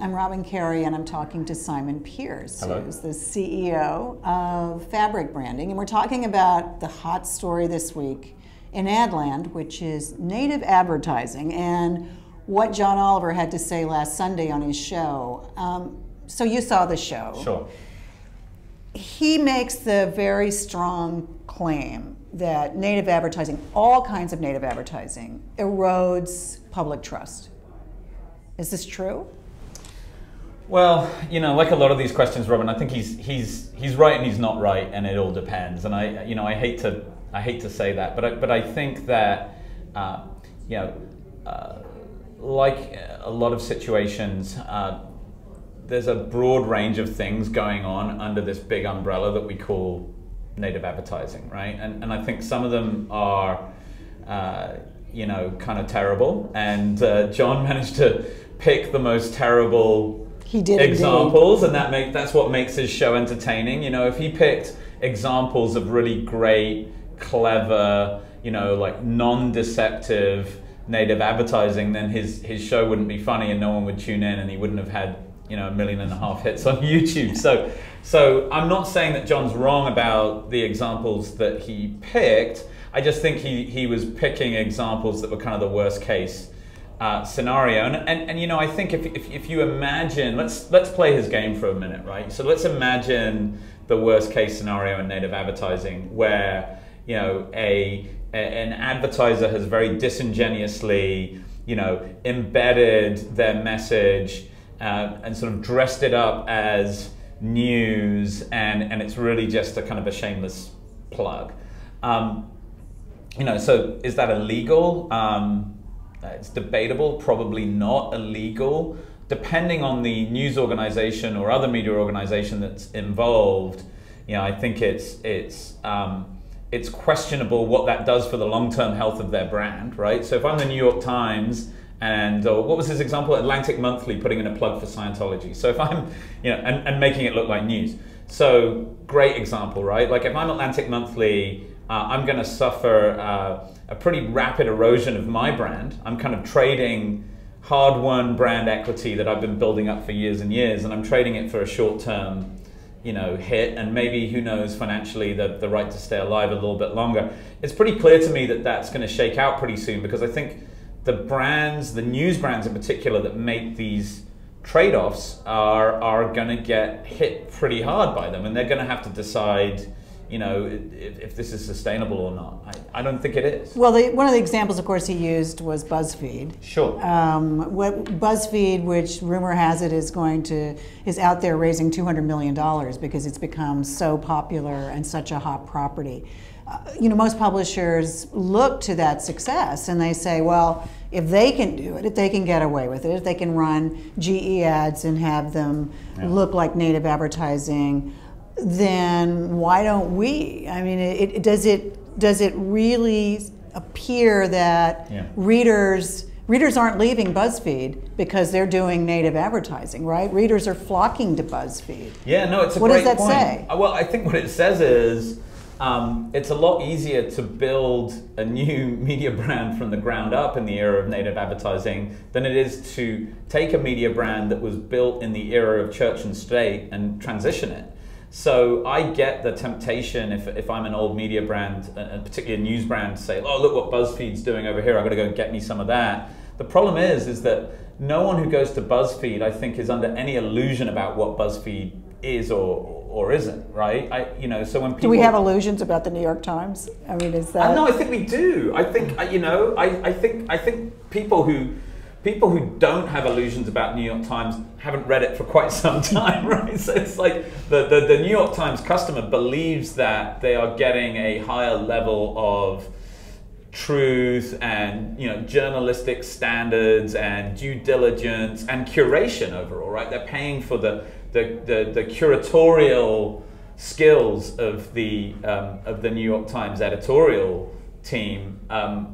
I'm Robin Carey, and I'm talking to Simon Pearce, Hello. who's the CEO of Fabric Branding. And we're talking about the hot story this week in Adland, which is native advertising, and what John Oliver had to say last Sunday on his show. So you saw the show. Sure. He makes the very strong claim that native advertising, all kinds of native advertising, erodes public trust. Is this true? Well, you know, like a lot of these questions, Robin, I think he's right and he's not right, and it all depends. And I hate to say that, but I think that like a lot of situations, there's a broad range of things going on under this big umbrella that we call native advertising, right? And I think some of them are kind of terrible, and John managed to pick the most terrible examples, indeed. And that's what makes his show entertaining. You know, if he picked examples of really great, clever, like non-deceptive native advertising, then his show wouldn't be funny and no one would tune in, and he wouldn't have had 1.5 million hits on YouTube. So I'm not saying that John's wrong about the examples that he picked. I just think he was picking examples that were kind of the worst case scenario. And I think if you imagine, let's play his game for a minute, right? So let's imagine the worst case scenario in native advertising where an advertiser has very disingenuously embedded their message and sort of dressed it up as news, and it's really just a kind of a shameless plug. So is that illegal? It's debatable, probably not illegal. Depending on the news organization or other media organization that's involved, I think it's questionable what that does for the long-term health of their brand, right? So if I'm the New York Times, and what was his example? Atlantic Monthly putting in a plug for Scientology. So if I'm, and making it look like news. So great example, right? Like if I'm Atlantic Monthly, I'm going to suffer a pretty rapid erosion of my brand. I'm kind of trading hard-won brand equity that I've been building up for years and years, and I'm trading it for a short-term, hit, and maybe, who knows, financially the right to stay alive a little bit longer. It's pretty clear to me that that's going to shake out pretty soon, because I think the brands, the news brands in particular, that make these trade-offs are going to get hit pretty hard by them, and they're going to have to decide if this is sustainable or not. I don't think it is. Well, one of the examples, of course, he used was BuzzFeed. Sure. What BuzzFeed, which rumor has it is out there raising $200 million because it's become so popular and such a hot property. Most publishers look to that success and they say, well, if they can do it, if they can get away with it, if they can run GE ads and have them look like native advertising, then why don't we? I mean, does it really appear that readers aren't leaving BuzzFeed because they're doing native advertising, right? Readers are flocking to BuzzFeed. Yeah, no, it's a great point. What does that say? Well, I think what it says is it's a lot easier to build a new media brand from the ground up in the era of native advertising than it is to take a media brand that was built in the era of church and state and transition it. So I get the temptation, if I'm an old media brand, and particularly a news brand, to say, oh, look what BuzzFeed's doing over here, I've got to go and get me some of that. The problem is that no one who goes to BuzzFeed, I think, is under any illusion about what BuzzFeed is or isn't, right? So when people... Do we have illusions about the New York Times? I mean, is that... No, I think we do. I think, I think people who don't have illusions about New York Times haven't read it for quite some time, right? So it's like the New York Times customer believes that they are getting a higher level of truth and journalistic standards and due diligence and curation overall, right? They're paying for the curatorial skills of the New York Times editorial team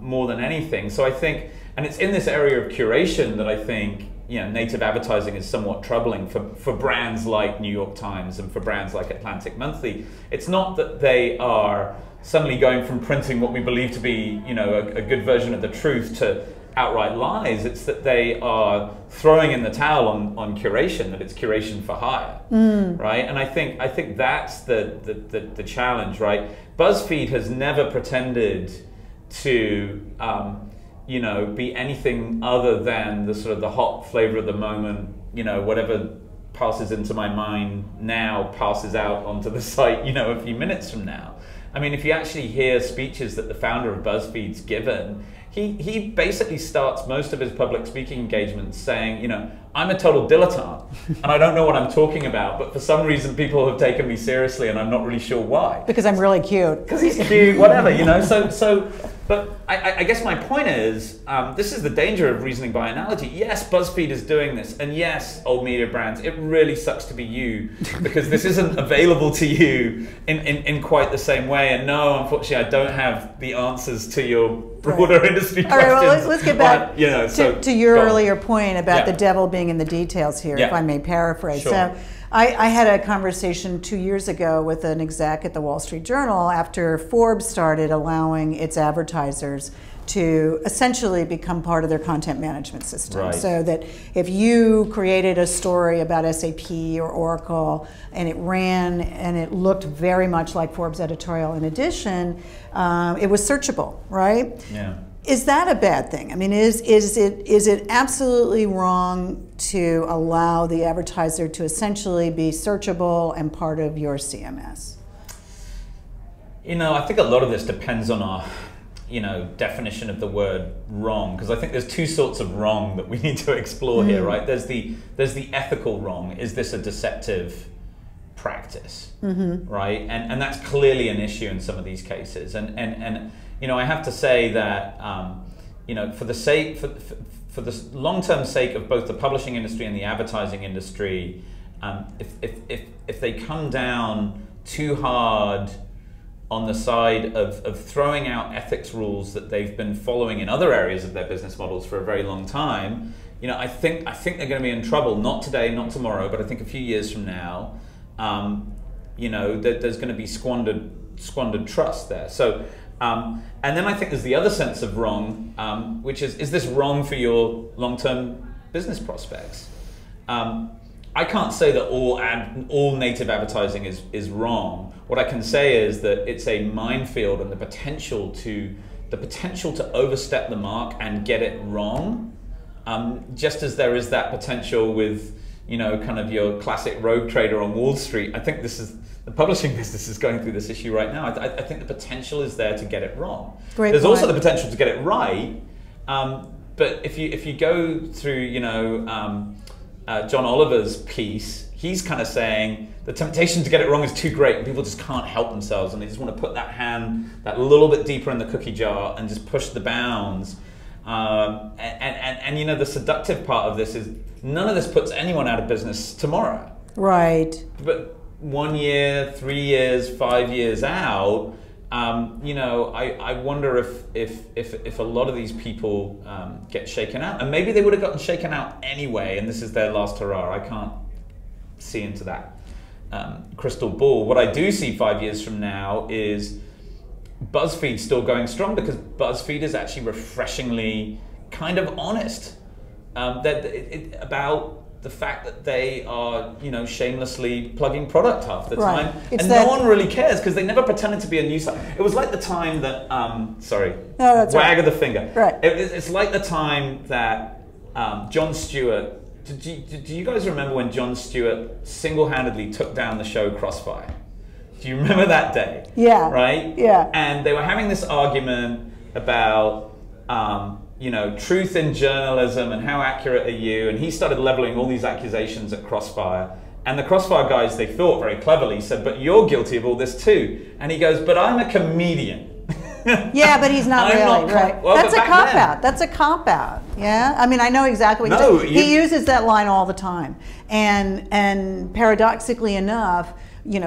more than anything. So I think, and it's in this area of curation that I think native advertising is somewhat troubling for brands like New York Times and for brands like Atlantic Monthly. It's not that they are suddenly going from printing what we believe to be a good version of the truth to outright lies. It's that they are throwing in the towel on curation, that it's curation for hire, right? And I think that's the challenge, right? BuzzFeed has never pretended to be anything other than the sort of the hot flavor of the moment, whatever passes into my mind now passes out onto the site, a few minutes from now. I mean, if you actually hear speeches that the founder of BuzzFeed's given, he basically starts most of his public speaking engagements saying, I'm a total dilettante and I don't know what I'm talking about, but for some reason people have taken me seriously and I'm not really sure why. Because I'm really cute. Because he's cute, whatever, but I guess my point is, this is the danger of reasoning by analogy. Yes, BuzzFeed is doing this, and yes, old media brands, it really sucks to be you, because this isn't available to you in quite the same way, and no, unfortunately, I don't have the answers to your broader industry questions. All right, well, let's get back to your earlier point about the devil being in the details here, if I may paraphrase. Sure. So, I had a conversation 2 years ago with an exec at the Wall Street Journal after Forbes started allowing its advertisers to essentially become part of their content management system. Right. So that if you created a story about SAP or Oracle and it ran and it looked very much like Forbes editorial in addition, it was searchable, right? Yeah. Is that a bad thing? I mean, is it absolutely wrong to allow the advertiser to essentially be searchable and part of your CMS? I think a lot of this depends on our, definition of the word wrong, because I think there's two sorts of wrong that we need to explore here, right? There's the ethical wrong. Is this a deceptive practice, right? And that's clearly an issue in some of these cases. And I have to say that, for the long-term sake of both the publishing industry and the advertising industry, if they come down too hard on the side of throwing out ethics rules that they've been following in other areas of their business models for a very long time, I think they're going to be in trouble. Not today, not tomorrow, but I think a few years from now, there's going to be squandered trust there. So. And then I think there's the other sense of wrong, which is this wrong for your long-term business prospects? I can't say that all native advertising is wrong. What I can say is that it's a minefield, and the potential to overstep the mark and get it wrong, just as there is that potential with kind of your classic rogue trader on Wall Street. I think the publishing business is going through this issue right now. I think the potential is there to get it wrong. There's also the potential to get it right, but if you go through John Oliver's piece, he's kind of saying the temptation to get it wrong is too great and people just can't help themselves and they just want to put that hand that little bit deeper in the cookie jar and just push the bounds. And the seductive part of this is none of this puts anyone out of business tomorrow. Right. But 1 year, 3 years, 5 years out, I wonder if a lot of these people get shaken out, and maybe they would have gotten shaken out anyway, and this is their last hurrah. I can't see into that crystal ball. What I do see 5 years from now is BuzzFeed still going strong, because BuzzFeed is actually refreshingly kind of honest about the fact that they are, shamelessly plugging product half the time, and no one really cares because they never pretended to be a news site. It was like the time that, wag of the finger. Right. It's like the time that Jon Stewart. Do you guys remember when Jon Stewart single-handedly took down the show Crossfire? Do you remember that day? Yeah. Right? Yeah. And they were having this argument about, truth in journalism and how accurate are you? And he started leveling all these accusations at Crossfire. And the Crossfire guys, they thought very cleverly, said, but you're guilty of all this too. And he goes, but I'm a comedian. Yeah, but he's not really, right? Well, that's a cop-out. That's a cop-out, yeah? I mean, I know exactly what he's saying. He uses that line all the time. And paradoxically enough,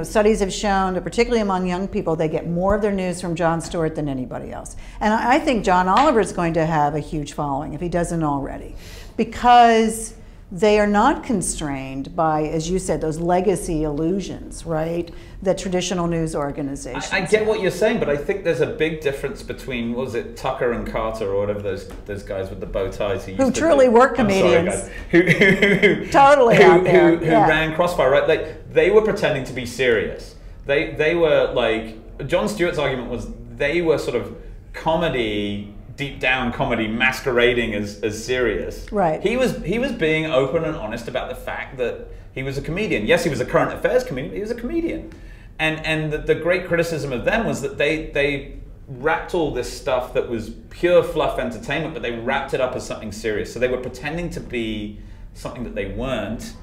studies have shown that particularly among young people, they get more of their news from Jon Stewart than anybody else. And I think John Oliver is going to have a huge following if he doesn't already, because they are not constrained by, as you said, those legacy illusions, right, that traditional news organizations I get what you're saying, but I think there's a big difference between, what was it, Tucker and Carter, or whatever those guys with the bow ties who truly were comedians. Who totally out there. Who ran Crossfire, right? Like, they were pretending to be serious. They were like, Jon Stewart's argument was they were sort of comedy, deep down comedy, masquerading as serious. Right. He was being open and honest about the fact that he was a comedian. Yes, he was a current affairs comedian, but he was a comedian. And the great criticism of them was that they wrapped all this stuff that was pure fluff entertainment, but they wrapped it up as something serious. So they were pretending to be something that they weren't.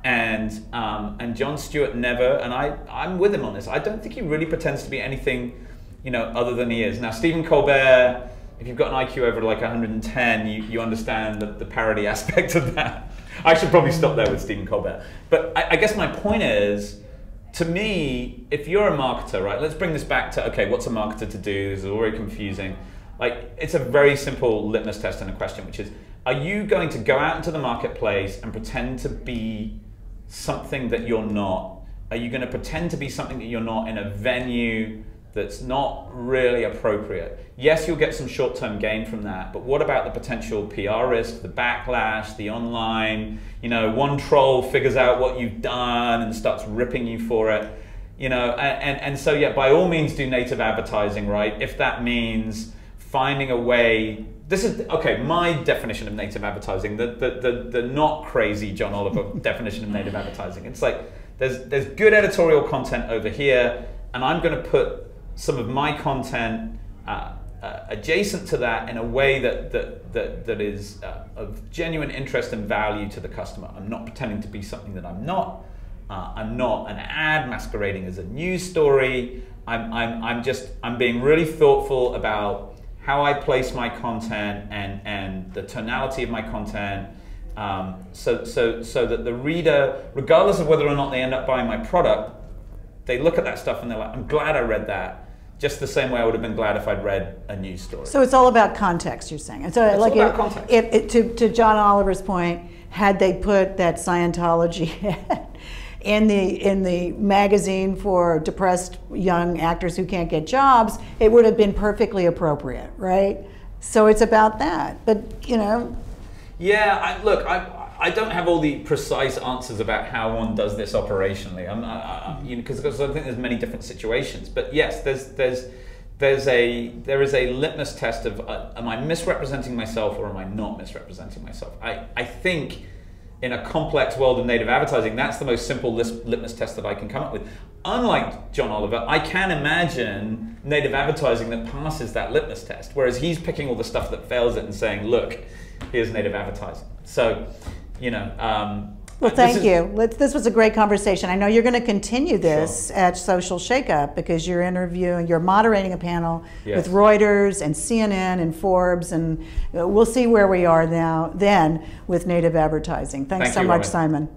And Jon Stewart never, and I'm with him on this, I don't think he really pretends to be anything, other than he is. Now, Stephen Colbert, if you've got an IQ over like 110, you understand the parody aspect of that. I should probably stop there with Stephen Colbert. But I guess my point is, to me, if you're a marketer, right, let's bring this back to, okay, what's a marketer to do? This is already confusing. Like, it's a very simple litmus test and a question, which is, are you going to go out into the marketplace and pretend to be something that you're not? Are you going to pretend to be something that you're not in a venue that's not really appropriate? Yes, you'll get some short-term gain from that, but what about the potential PR risk, the backlash, the online, one troll figures out what you've done and starts ripping you for it, and so yeah, by all means do native advertising, right? If that means finding a way, this is, okay, my definition of native advertising, the not crazy John Oliver definition of native advertising. It's like, there's good editorial content over here, and I'm going to put some of my content adjacent to that in a way that is of genuine interest and value to the customer. I'm not pretending to be something that I'm not. I'm not an ad masquerading as a news story. I'm being really thoughtful about how I place my content and the tonality of my content, so that the reader, regardless of whether or not they end up buying my product, they look at that stuff and they're like, I'm glad I read that, just the same way I would have been glad if I'd read a news story. So it's all about context, you're saying. And so, it's like, all about context. To John Oliver's point, had they put that Scientology ad in the magazine for depressed young actors who can't get jobs, it would have been perfectly appropriate, right? So it's about that. But yeah, I don't have all the precise answers about how one does this operationally. Because I think there's many different situations. But yes, there is a litmus test of am I misrepresenting myself or am I not misrepresenting myself? I think in a complex world of native advertising, that's the most simple litmus test that I can come up with. Unlike John Oliver, I can imagine native advertising that passes that litmus test, whereas he's picking all the stuff that fails it and saying, look, here's native advertising. So, well, thank you. This was a great conversation. I know you're going to continue this at Social Shakeup because you're moderating a panel with Reuters and CNN and Forbes, and we'll see where we are then with native advertising. Thanks so much, Simon.